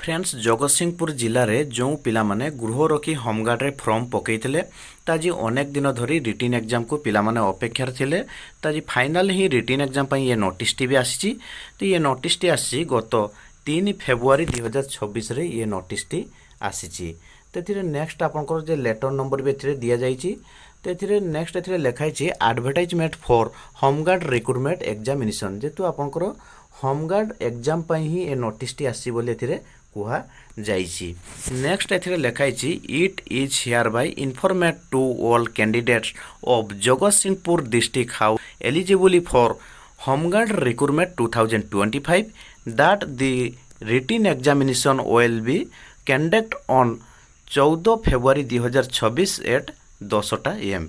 Friends Jagatsinghpur जिले में जो पिलामाने गृहरक्षी होमगार्ड फॉर्म पकईते तो आज अनेक दिन धरी रिटन एग्जाम को पिलामाने अपेक्षार थिले तो आज फाइनाल ही रिटन एग्जाम ये नोटिस भी आसी तो ये नोटिस आसी गत 3 फेब्रुआरी 2026 रे ये नोटिस आसी तो नेक्स्ट आपंकर जो लेटर नंबर भी दि जाइए तो ये नेक्स्ट ए लिखाई advertisement for home guard recruitment examination जेहेतु आपंकर होमगार्ड एग्जाम ही ए नोटिस आसी बोली कुहा जाइछि। नेक्स्ट एथिरे लिखाई it is hereby informed to all candidates of Jagatsinghpur district how eligible for home guard recruitment 2025 that the written examination will be conduct on 14 February 2026 at 10टा AM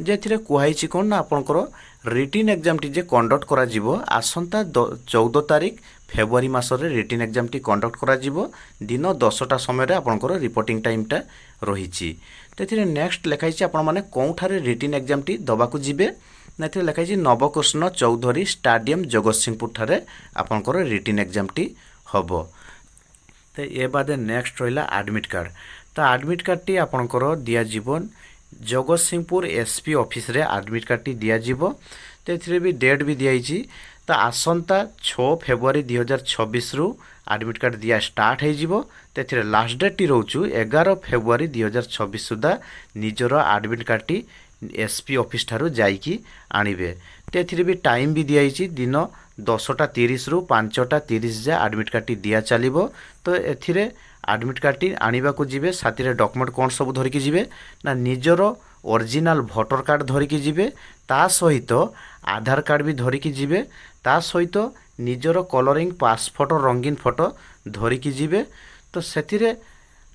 जेथिरे कुहाइछि कोन ना आपनकर रिटन एग्जाम टी जे कंडक्ट करा जिवो आसंता 14 तारिख February मासरे written exam T conduct करा जिवो दिन 10टा समय रे आपनकर रिपोर्टिंग टाइम टा रहिछि। तेथिरे नेक्स्ट लिखाइछि आपण माने कोउठारे रिटन एग्जाम टी दबा को जिवे नेथिरे लिखाइछि नवकृष्ण चौधरी स्टेडियम जगतसिंहपुर ठारे आपनकर रिटन एग्जाम टी हबो। तो ए बादे नेक्स्ट रहिला एडमिट कार्ड तो एडमिट कार्ड टी आपनकर दिया जीवन जगतसिंहपुर एसपी ऑफिस रे एडमिट कार्ड टी दिया जीवो तो एथिरे भी डेट भी दियाइछि तो आसंता 6 फेब्रुआरी 2026 रु एडमिट कार्ड दिया स्टार्ट हो जिवो तो एथिरे लास्ट डेट टी रहउछु 11 फेब्रुआरी 2026 सुधा निजर admit card T SP office ठारू जाइकी आनिबे तो एथिरे भी टाइम भी दियाइछि दिन 10:30 रु 5:30 जे एडमिट कार्ड टी दिया चलिबो तो एथिरे एडमिट कार्ड टी आनिबा को जिवे साथी डॉक्यूमेंट कौन सब धरिकी जिवे ना निजर ओरिजिनल भोटर कार्ड धरिकी जिवे ता सहित आधार कार्ड भी धरिकी जिवे ता सहित निजर कलरिंग पासपोर्ट रंगीन फोटो धरिकी जिवे तो सेथिरे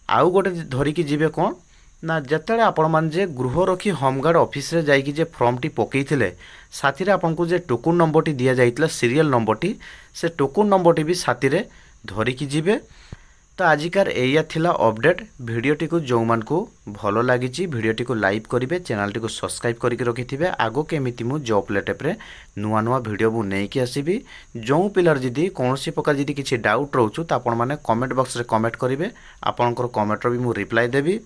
आउ गोटे धरिकी जिवे कौन ना जतले आपण मान जे गृहरक्षी होमगार्ड ऑफिस रे जाइकी जे फॉर्म टी पकईथिले साथी रे आपन को जे टोकन नंबर टी दिया जाइतला सीरियल नंबर टी से टोकन नंबर टी भी साथी रे धरिकी जिवे। तो आजिकार एया थिला अपडेट भिडियोटी को जो मान को भलो लागिची भिडियोटी को लाइक करिवे चैनल टी को सब्सक्राइब करके रखिथिबे आगो केमिति मु जॉब लेटेप रे नुआ नुआ भिडियो बु नै कि आसीबी जो पिलर जदी कोनोसी प्रकार जदी किछि डाउट रहउछु त आपण माने कमेंट बॉक्स रे कमेंट करिवे आपनकर कमेंट रो भी मु रिप्लाई देबी।